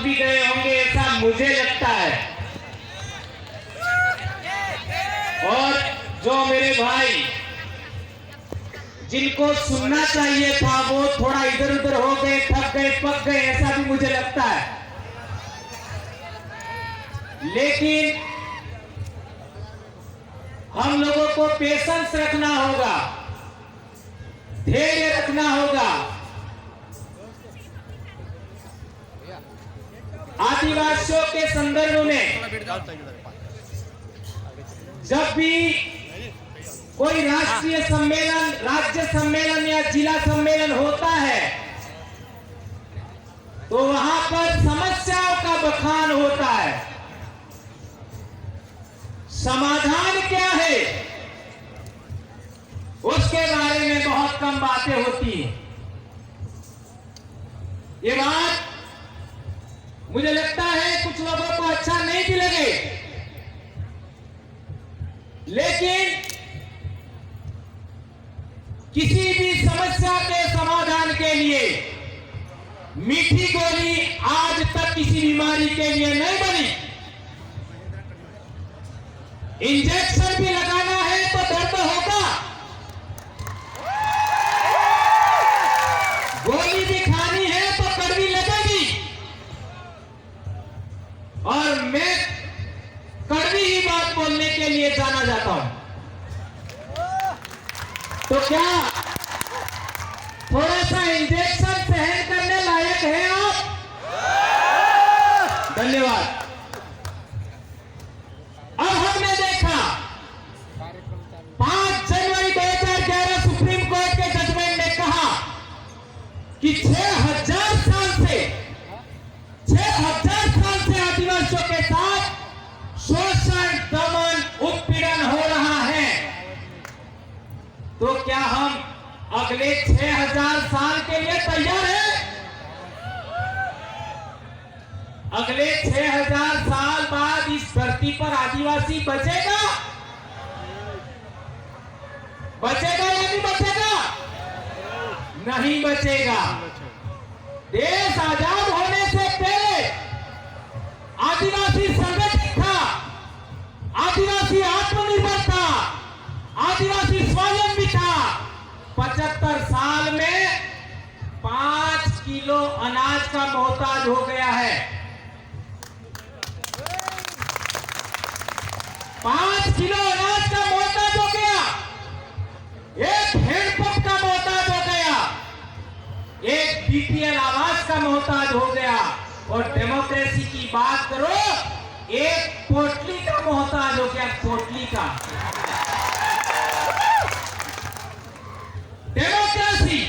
भी गए होंगे, ऐसा मुझे लगता है। और जो मेरे भाई जिनको सुनना चाहिए था वो थोड़ा इधर उधर हो गए, थक गए, पक गए, ऐसा भी मुझे लगता है। लेकिन हम लोगों को पेशेंस रखना होगा, धैर्य रखना होगा। आदिवासियों के संदर्भ में जब भी कोई राष्ट्रीय सम्मेलन, राज्य सम्मेलन या जिला सम्मेलन होता है तो वहां पर समस्याओं का बखान होता है। समाधान क्या है उसके बारे में बहुत कम बातें होती हैं। ये बात मुझे लगता है कुछ लोगों को अच्छा नहीं भी लगे, लेकिन किसी भी समस्या के समाधान के लिए मीठी गोली आज तक किसी बीमारी के लिए नहीं बनी। इंजेक्शन भी लगाना है तो दर्द होगा, गोली भी खानी है तो कड़वी लगेगी। और मैं कड़वी ही बात बोलने के लिए जाना जाता हूं। तो क्या थोड़ा सा इंजेक्शन सहन करने लायक है आप? धन्यवाद। अब हमने देखा 5 जनवरी 2011 सुप्रीम कोर्ट के जजमेंट ने कहा कि 6000 साल से आदिवासियों के साथ शोषण, दमन, उत्पीड़न हो रहा है। तो क्या हम अगले 6000 साल के लिए तैयार हैं? अगले 6000 साल बाद इस धरती पर आदिवासी बचेगा? बचेगा या नहीं बचेगा? नहीं बचेगा। देश आजाद होने से पहले आदिवासी संगठित था, आदिवासी आत्मनिर्भर था, आदिवासी स्वावलंबी था। 75 साल में 5 किलो अनाज का मोहताज हो गया है। 5 किलो अनाज का मोहताज हो गया, एक हैंडपंप का मोहताज हो गया, एक बीपीएल आवास का मोहताज हो गया। और डेमोक्रेसी की बात करो, एक पोटली का मोहताज हो गया, पोटली का। डेमोक्रेसी,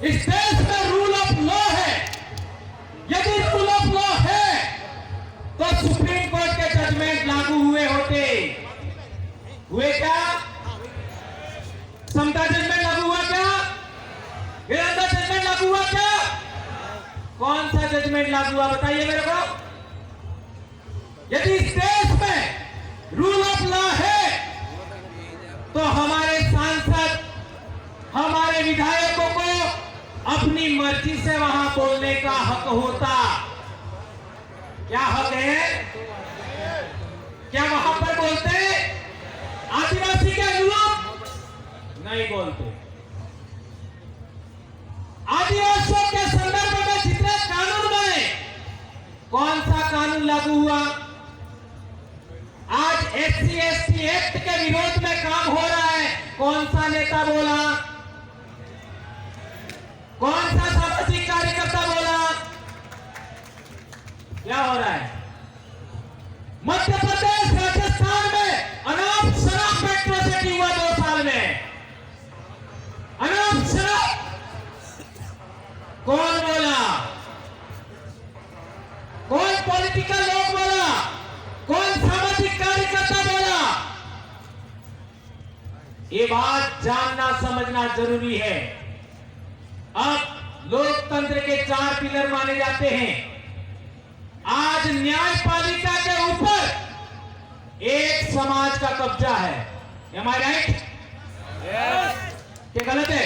इस देश में रूल ऑफ लॉ है। यदि रूल ऑफ लॉ है तो सुप्रीम कोर्ट के जजमेंट लागू हुए होते। हुए क्या? समता जजमेंट लागू हुआ क्या? वीरंदा जजमेंट लागू हुआ क्या? कौन सा जजमेंट लागू हुआ बताइए मेरे को। यदि इस देश में रूल ऑफ लॉ है तो हमारे सांसद, हमारे विधायकों को अपनी मर्जी से वहां बोलने का हक होता। क्या हक है? क्या वहां पर बोलते आदिवासी के अनुरूप? नहीं बोलते। आदिवासियों के संदर्भ में जितने कानून बने, कौन सा कानून लागू हुआ? आज SC/ST एक्ट के विरोध में काम हो रहा है, कौन सा नेता बोला? कौन सा सामाजिक कार्यकर्ता बोला? क्या हो रहा है? मध्य प्रदेश, राजस्थान में अनाप शराब मेट्रोसिटी हुआ 2 साल में। अनाप शराब कौन बोला? कौन पॉलिटिकल लोग बोला? कौन सामाजिक कार्यकर्ता बोला? ये बात जानना समझना जरूरी है। अब लोकतंत्र के 4 पिलर माने जाते हैं। आज न्यायपालिका के ऊपर एक समाज का कब्जा है। एम आई राइट? क्या गलत है?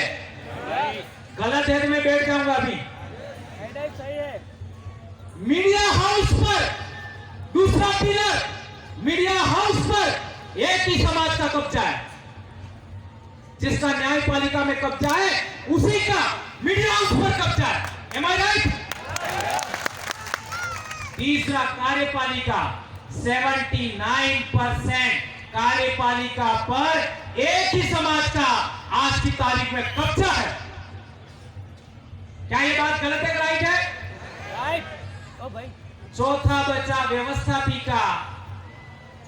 गलत है तो मैं बैठ जाऊंगा अभी। मीडिया हाउस पर, दूसरा पिलर मीडिया हाउस पर एक ही समाज का कब्जा है। जिसका न्यायपालिका में कब्जा है उसी का मीडिया हाउस पर कब्जा है। Am I right? तीसरा कार्यपालिका, 79% कार्यपालिका पर एक ही समाज का आज की तारीख में कब्जा है। क्या ये बात गलत है, राइट है? राइट। ओ भाई, चौथा बचा व्यवस्थापिका।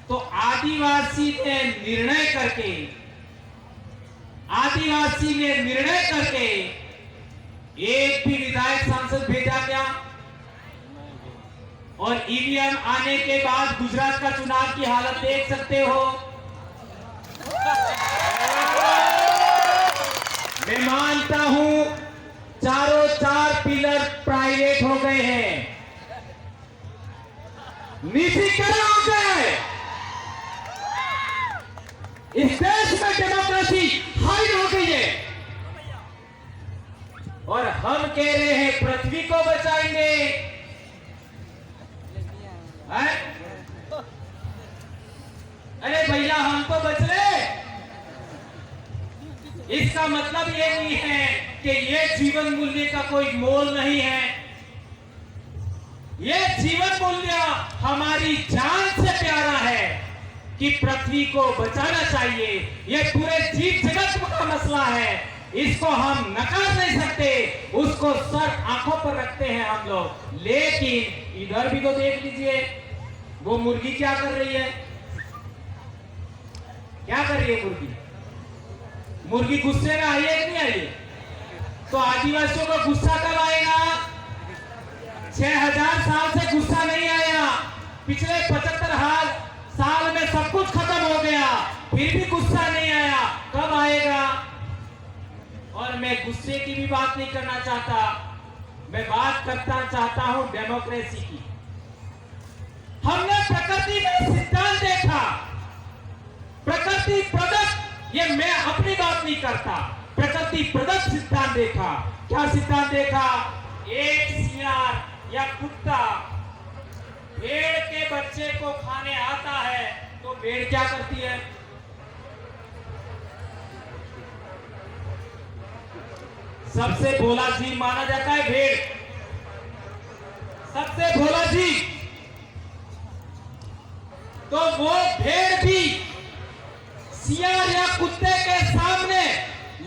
तो आदिवासी ने निर्णय करके एक भी विधायक सांसद भेजा क्या? और ईवीएम आने के बाद गुजरात का चुनाव की हालत देख सकते हो। मैं मानता हूं चारों चार पिलर प्राइवेट हो गए हैं, निजीकरण हो गए। इस देश में डेमोक्रेसी हाइड हो गई है और हम कह रहे हैं पृथ्वी को बचाएंगे। अरे भैया, हम तो बच रहे। इसका मतलब ये नहीं है कि ये जीवन मूल्य का कोई मोल नहीं है। ये जीवन मूल्य हमारी जान से प्यारा है कि पृथ्वी को बचाना चाहिए। ये पूरे जीव जगत का मसला है, इसको हम नकार नहीं सकते। उसको सर आंखों पर रखते हैं हम लोग। लेकिन इधर भी तो देख लीजिए, वो मुर्गी क्या कर रही है? क्या कर रही है मुर्गी? मुर्गी गुस्से में आई है कि नहीं आई है? तो आदिवासियों का गुस्सा कब आएगा? 6000 साल से गुस्सा नहीं आया। पिछले 75 साल में सब कुछ खत्म हो गया, फिर भी गुस्सा नहीं आया। कब आएगा? और मैं गुस्से की भी बात नहीं करना चाहता, मैं बात करना चाहता हूं डेमोक्रेसी की। हमने प्रकृति में सिद्धांत देखा, प्रकृति प्रदत्त, ये मैं अपनी बात नहीं करता, प्रकृति प्रदत्त सिद्धांत देखा। क्या सिद्धांत देखा? एक सियार या कुत्ता भेड़ के बच्चे को खाने आता है तो भेड़ क्या करती है? सबसे भोला जीव माना जाता है भेड़, सबसे भोला जीव। तो वो भेड़ भी सियार या कुत्ते के सामने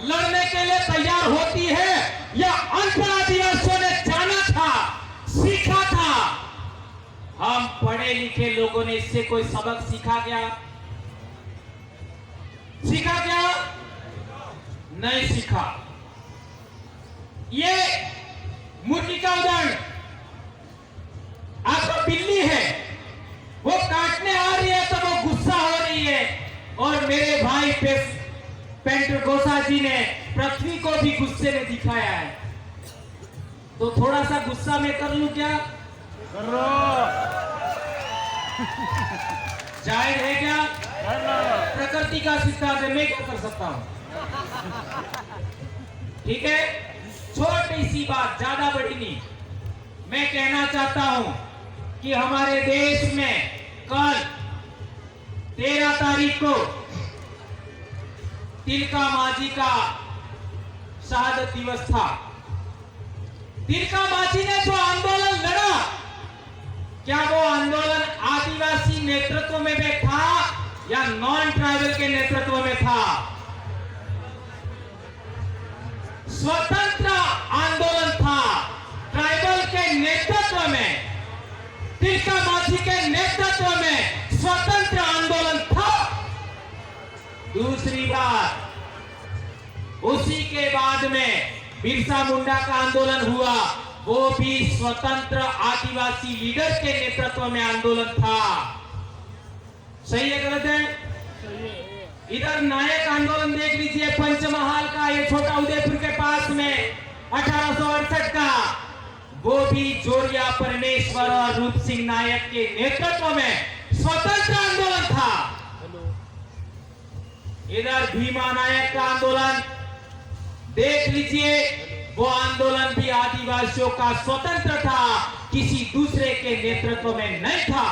लड़ने के लिए तैयार होती है। या अनपढ़ आदिवासियों ने जाना था, सीखा था। हम पढ़े लिखे लोगों ने इससे कोई सबक सीखा क्या? सीखा क्या? नहीं सीखा। ये मुर्गी का उदाहरण, आपका बिल्ली है, वो काटने आ रही है तो वो गुस्सा हो रही है। और मेरे भाई पेंटर गोसा जी ने पृथ्वी को भी गुस्से में दिखाया है। तो थोड़ा सा गुस्सा में कर लूं क्या? जायज है क्या? प्रकृति का सिद्धांत है, मैं क्या कर सकता हूं? ठीक है, छोटी सी बात, ज्यादा बड़ी नहीं। मैं कहना चाहता हूं कि हमारे देश में कल 13 तारीख को तिलका मांझी का शहादत दिवस था। तिलका मांझी ने जो आंदोलन लड़ा, क्या वो आंदोलन आदिवासी नेतृत्व में था या नॉन ट्राइबल के नेतृत्व में था? स्वतंत्र आंदोलन था, ट्राइबल के नेतृत्व में, तिलका मांझी के नेतृत्व में स्वतंत्र आंदोलन था। दूसरी बात, उसी के बाद में बिरसा मुंडा का आंदोलन हुआ, वो भी स्वतंत्र आदिवासी लीडर के नेतृत्व में आंदोलन था। सही है गलत है? इधर नायक आंदोलन देख लीजिए, पंचमहाल का, ये छोटा उदयपुर के पास में 1868 का, वो भी जोरिया परमेश्वर और रूप सिंह नायक के नेतृत्व में स्वतंत्र आंदोलन था। इधर भीमा नायक का आंदोलन देख लीजिए, वो आंदोलन भी आदिवासियों का स्वतंत्र था। किसी दूसरे के नेतृत्व में नहीं था।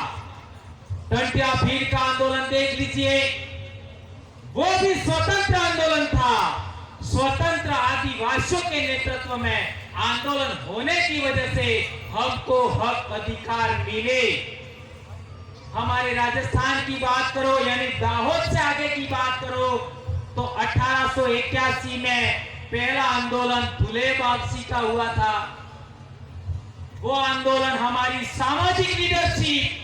टंटिया भील का आंदोलन देख लीजिए, वो भी स्वतंत्र आंदोलन था। स्वतंत्र आदिवासियों के नेतृत्व में आंदोलन होने की वजह से हमको हक अधिकार मिले। हमारे राजस्थान की बात करो, यानी दाहोद से आगे की बात करो, तो 1881 में पहला आंदोलन धुले वापसी का हुआ था। वो आंदोलन हमारी सामाजिक लीडरशिप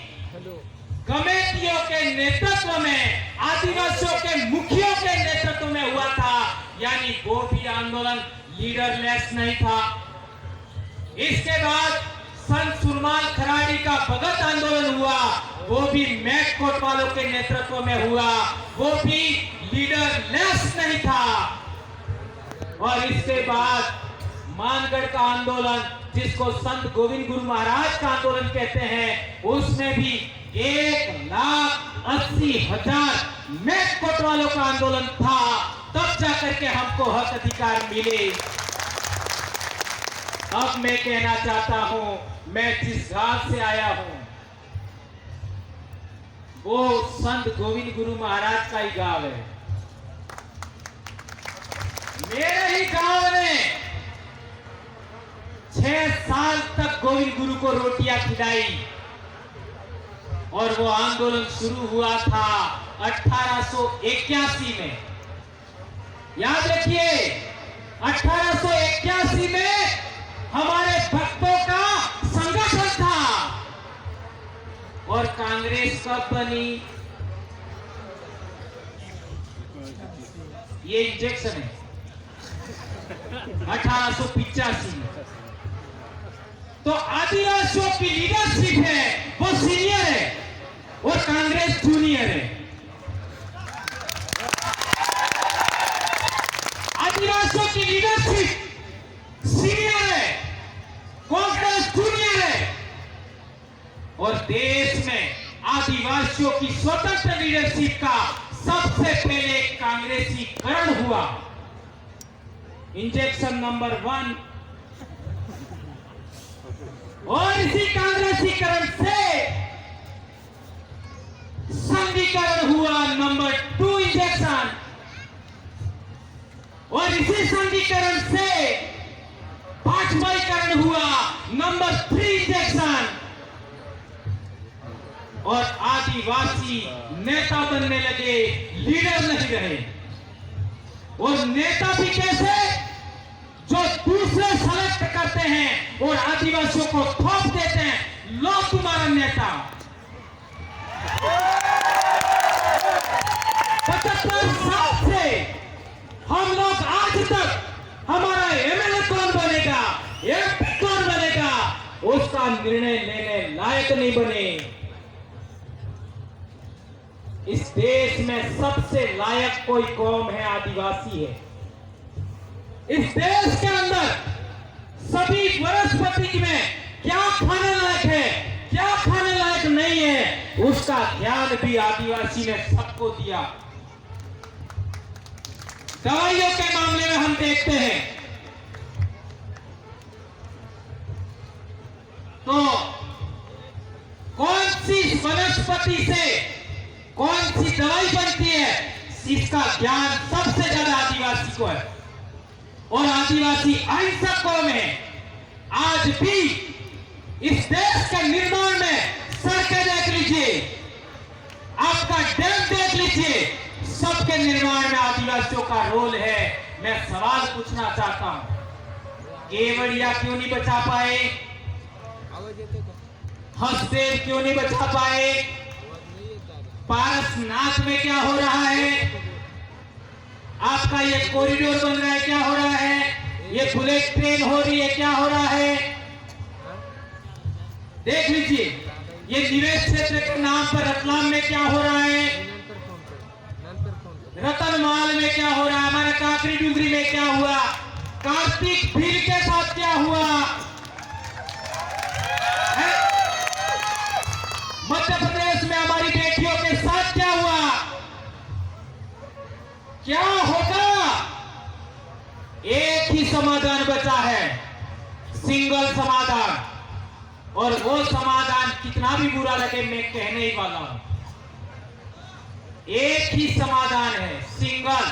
कमेटियों के नेतृत्व में, आदिवासियों के मुखियों के नेतृत्व में हुआ था, यानी वो भी आंदोलन लीडरलेस नहीं था। इसके बाद संत सुरमाल खराड़ी का भगत आंदोलन हुआ, वो भी मैक कोटवालों के नेतृत्व में हुआ, वो भी लीडरलेस नहीं था। और इसके बाद मानगढ़ का आंदोलन, जिसको संत गोविंद गुरु महाराज का आंदोलन कहते हैं, उसमें भी 1,80,000 मैक कोटवालों का आंदोलन था। तब जाकर के हमको हक अधिकार मिले। अब मैं कहना चाहता हूं, मैं जिस गांव से आया हूं वो संत गोविंद गुरु महाराज का ही गांव है। मेरे ही गांव ने 6 साल तक गोविंद गुरु को रोटियां खिलाई, और वो आंदोलन शुरू हुआ था 1881 में। याद रखिए, 1881 में हमारे भक्तों का संगठन था। और कांग्रेस कब बनी? ये इंजेक्शन है 1885 में। तो आदिवासियों की लीडरशिप है, वो सीनियर है और कांग्रेस जूनियर है। आदिवासियों की लीडरशिप सीनियर है, कांग्रेस जूनियर है। और देश में आदिवासियों की स्वतंत्र लीडरशिप का सबसे पहले कांग्रेसीकरण हुआ। Injection number 1। और इसी कांग्रेसीकरण से संघीकरण हुआ नंबर 2 इंजेक्शन। और इसी संघीकरण से भाजपाईकरण हुआ नंबर 3 इंजेक्शन। और आदिवासी नेता बनने लगे, लीडर नहीं रहे। और नेता भी कैसे? जो दूसरे सेलेक्ट करते हैं और आदिवासियों को थोप देते हैं, लो तुम्हारा नेता। 75 साल से हम लोग आज तक हमारा एमएलए कौन बनेगा, एमपी कौन बनेगा, उसका निर्णय लेने लायक नहीं बने। इस देश में सबसे लायक कोई कौम है, आदिवासी है। इस देश के अंदर सभी वनस्पति में क्या खाने लायक है, क्या खाने लायक नहीं है, उसका ध्यान भी आदिवासी ने सबको दिया। दवाइयों के मामले में हम देखते हैं तो कौन सी वनस्पति से कौन सी दवाई बनती है, इसका ज्ञान सबसे ज्यादा आदिवासी को है। और आदिवासी अहिंसक कौम है। आज भी इस देश के निर्माण में सड़कें देख लीजिए, आपका डैम देख लीजिए, सबके निर्माण में आदिवासियों का रोल है। मैं सवाल पूछना चाहता हूं, केवड़िया क्यों नहीं बचा पाए? हसदेव क्यों नहीं बचा पाए? पारसनाथ में क्या हो रहा है? आपका ये कॉरिडोर बन रहा है, क्या हो रहा है? ये बुलेट ट्रेन हो रही है, क्या हो रहा है? देख लीजिए, ये निवेश क्षेत्र के नाम पर रतलाम में क्या हो रहा है, रतनमाल में क्या हो रहा है, हमारे काकरी डुंगरी में क्या हुआ, कार्तिक भील के साथ क्या हुआ, मध्य प्रदेश में हमारी बेटियों के साथ क्या हुआ, क्या होगा? एक ही समाधान बचा है, सिंगल समाधान। और वो समाधान कितना भी बुरा लगे मैं कहने ही वाला हूं। एक ही समाधान है, सिंगल।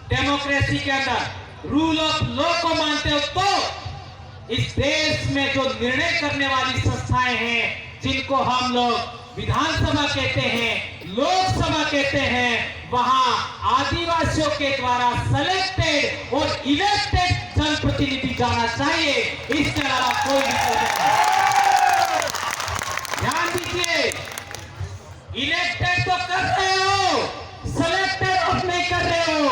डेमोक्रेसी के अंदर रूल ऑफ लॉ को मानते हो तो इस देश में जो निर्णय करने वाली संस्थाएं हैं, जिनको हम लोग विधानसभा कहते हैं, लोकसभा कहते हैं, वहां आदिवासियों के द्वारा सेलेक्टेड और इलेक्टेड जनप्रतिनिधि जाना चाहिए। इसके अलावा कोई विकल्प नहीं। ध्यान दीजिए, इलेक्टेड तो कर रहे हो, सेलेक्टेड अब नहीं कर रहे हो,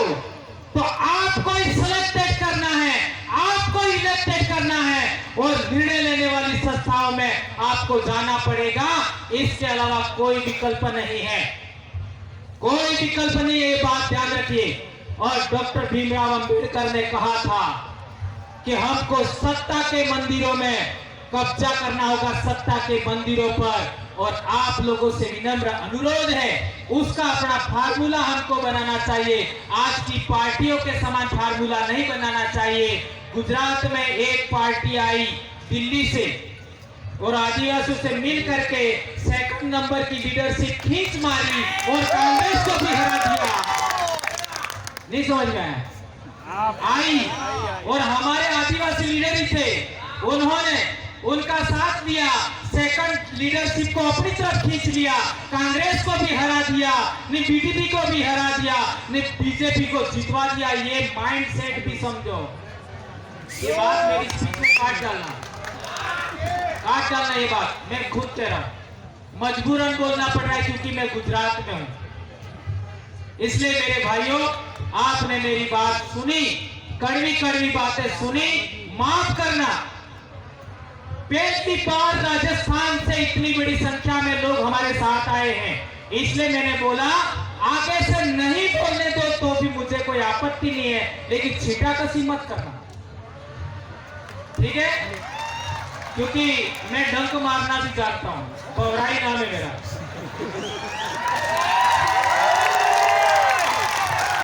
तो आपको ही सिलेक्टेड करना है, आपको इलेक्टेड करना है और निर्णय लेने वाली संस्थाओं में आपको जाना पड़ेगा। इसके अलावा कोई विकल्प नहीं है, कोई विकल्प नहीं है, ये बात ध्यान रखिए। और डॉक्टर भीमराव अंबेडकर ने कहा था कि हमको सत्ता के मंदिरों में कब्जा करना होगा, सत्ता के मंदिरों पर, और आप लोगों से विनम्र अनुरोध है, उसका अपना फार्मूला हमको बनाना चाहिए। आज की पार्टियों के समान फार्मूला नहीं बनाना चाहिए। गुजरात में एक पार्टी आई दिल्ली से और आदिवासियों से मिल करके सेकंड नंबर की लीडरशिप खींच मारी और कांग्रेस को भी हरा दिया। नहीं समझ में आई? और हमारे आदिवासी लीडर ही थे, उन्होंने उनका साथ दिया, सेकंड लीडरशिप को अपनी तरफ खींच लिया, कांग्रेस को भी हरा दिया, ने बीजेपी को भी हरा दिया, ने बीजेपी को जितवा दिया। ये माइंडसेट भी समझो। ये बात मेरी स्पीच में काट डालना ये बात मैं खुद कह रहा हूं, मजबूरन बोलना पड़ रहा है क्योंकि मैं गुजरात में हूं। इसलिए मेरे भाइयों, आपने मेरी बात सुनी, कड़वी कड़वी बातें सुनी, माफ करना। पहली बार राजस्थान से इतनी बड़ी संख्या में लोग हमारे साथ आए हैं, इसलिए मैंने बोला आगे से नहीं बोलने दो तो भी मुझे कोई आपत्ति नहीं है, लेकिन छीटाकसी मत करना, ठीक है? क्योंकि मैं डंक मारना भी जानता हूं, पवराई नाम है मेरा।